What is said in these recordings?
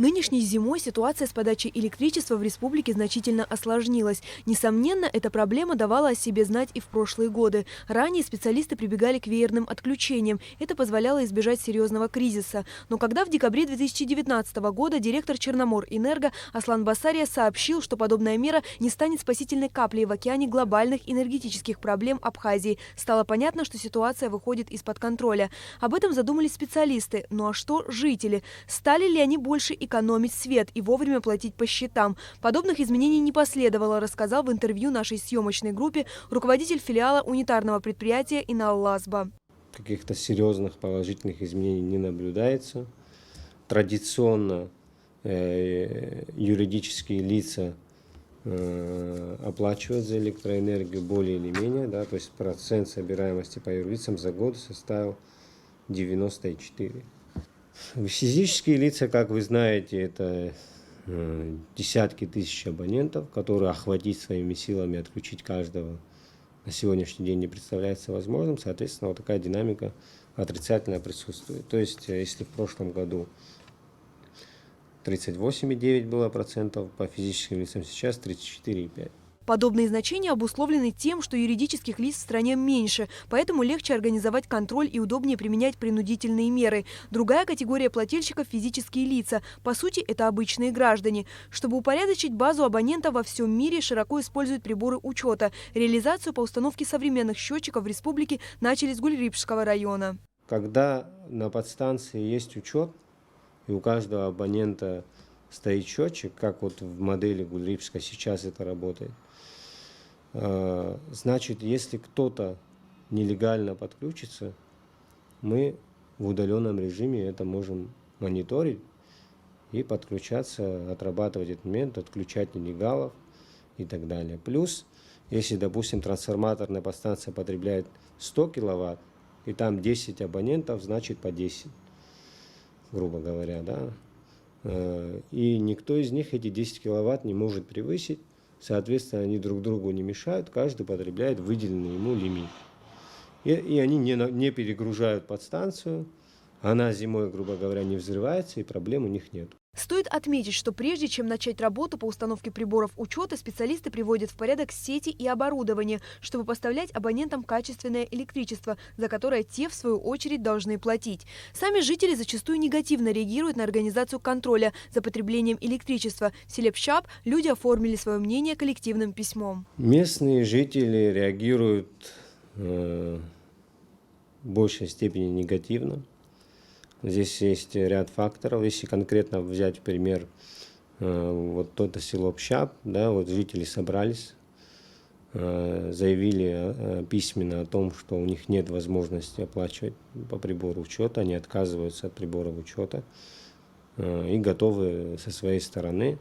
Нынешней зимой ситуация с подачей электричества в республике значительно осложнилась. Несомненно, эта проблема давала о себе знать и в прошлые годы. Ранее специалисты прибегали к веерным отключениям. Это позволяло избежать серьезного кризиса. Но когда в декабре 2019 года директор Черноморэнерго Аслан Басария сообщил, что подобная мера не станет спасительной каплей в океане глобальных энергетических проблем Абхазии, стало понятно, что ситуация выходит из-под контроля. Об этом задумались специалисты. Ну а что жители? Стали ли они больше экономить свет и вовремя платить по счетам? Подобных изменений не последовало, рассказал в интервью нашей съемочной группе руководитель филиала унитарного предприятия Иналлазба. Каких-то серьезных положительных изменений не наблюдается. Традиционно юридические лица оплачивают за электроэнергию более или менее, да, то есть процент собираемости по юрлицам за год составил 94%. Физические лица, как вы знаете, это десятки тысяч абонентов, которые охватить своими силами, отключить каждого на сегодняшний день не представляется возможным. Соответственно, вот такая динамика отрицательная присутствует. То есть, если в прошлом году 38,9% было по физическим лицам, сейчас 34,5%. Подобные значения обусловлены тем, что юридических лиц в стране меньше, поэтому легче организовать контроль и удобнее применять принудительные меры. Другая категория плательщиков – физические лица. По сути, это обычные граждане. Чтобы упорядочить базу абонентов во всем мире, широко используют приборы учета. Реализацию по установке современных счетчиков в республике начали с Гульрипшского района. Когда на подстанции есть учет, и у каждого абонента стоит счетчик, как вот в модели Гульрипска сейчас это работает, значит, если кто-то нелегально подключится, мы в удаленном режиме это можем мониторить и подключаться, отрабатывать этот момент, отключать нелегалов и так далее. Плюс, если, допустим, трансформаторная подстанция потребляет 100 киловатт, и там 10 абонентов, значит по 10, грубо говоря, да. И никто из них эти 10 киловатт не может превысить. Соответственно, они друг другу не мешают, каждый потребляет выделенный ему лимит. И они не перегружают подстанцию, она зимой, грубо говоря, не взрывается, и проблем у них нет. Стоит отметить, что прежде чем начать работу по установке приборов учета, специалисты приводят в порядок сети и оборудование, чтобы поставлять абонентам качественное электричество, за которое те, в свою очередь, должны платить. Сами жители зачастую негативно реагируют на организацию контроля за потреблением электричества. В селе Пшап люди оформили свое мнение коллективным письмом. Местные жители реагируют в большей степени негативно. Здесь есть ряд факторов. Если конкретно взять пример вот это село Пшап, да, вот жители собрались, заявили письменно о том, что у них нет возможности оплачивать по прибору учета, они отказываются от прибора учета и готовы со своей стороны,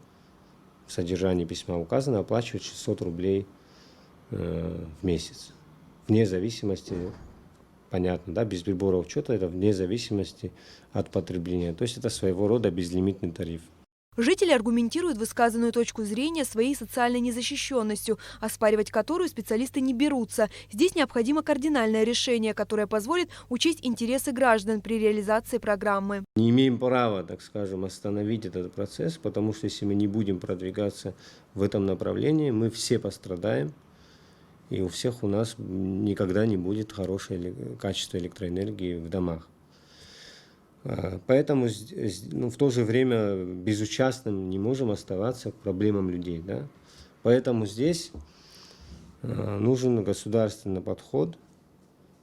в содержании письма указано, оплачивать 600 рублей в месяц, вне зависимости. Понятно, да, без прибора учета это вне зависимости от потребления. То есть это своего рода безлимитный тариф. Жители аргументируют высказанную точку зрения своей социальной незащищенностью, оспаривать которую специалисты не берутся. Здесь необходимо кардинальное решение, которое позволит учесть интересы граждан при реализации программы. Не имеем права, так скажем, остановить этот процесс, потому что если мы не будем продвигаться в этом направлении, мы все пострадаем. И у всех у нас никогда не будет хорошего качества электроэнергии в домах. Поэтому в то же время безучастным не можем оставаться к проблемам людей. Да? Поэтому здесь нужен государственный подход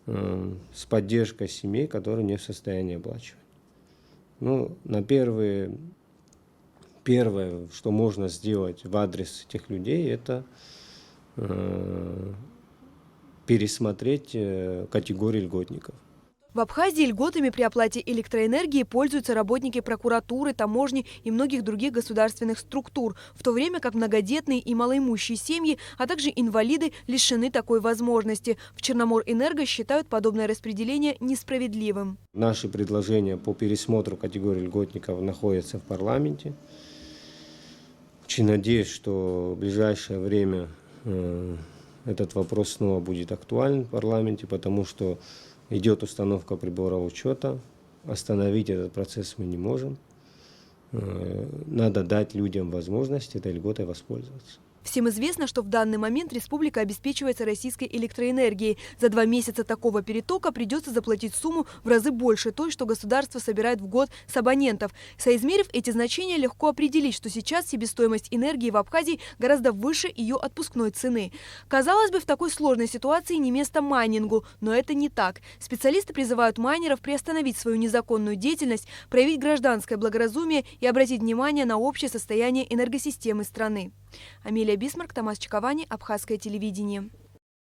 с поддержкой семей, которые не в состоянии оплачивать. Ну, первое, что можно сделать в адрес этих людей, это пересмотреть категории льготников. В Абхазии льготами при оплате электроэнергии пользуются работники прокуратуры, таможни и многих других государственных структур, в то время как многодетные и малоимущие семьи, а также инвалиды лишены такой возможности. В Черноморэнерго считают подобное распределение несправедливым. Наши предложения по пересмотру категории льготников находятся в парламенте. Очень надеюсь, что в ближайшее время этот вопрос снова будет актуален в парламенте, потому что идет установка прибора учета. Остановить этот процесс мы не можем. надо дать людям возможность этой льготой воспользоваться. Всем известно, что в данный момент республика обеспечивается российской электроэнергией. За 2 месяца такого перетока придется заплатить сумму в разы больше той, что государство собирает в год с абонентов. Соизмерив эти значения, легко определить, что сейчас себестоимость энергии в Абхазии гораздо выше ее отпускной цены. Казалось бы, в такой сложной ситуации не место майнингу, но это не так. Специалисты призывают майнеров приостановить свою незаконную деятельность, проявить гражданское благоразумие и обратить внимание на общее состояние энергосистемы страны. Амелия Бисмарк, Томас Чаковани, Абхазское телевидение.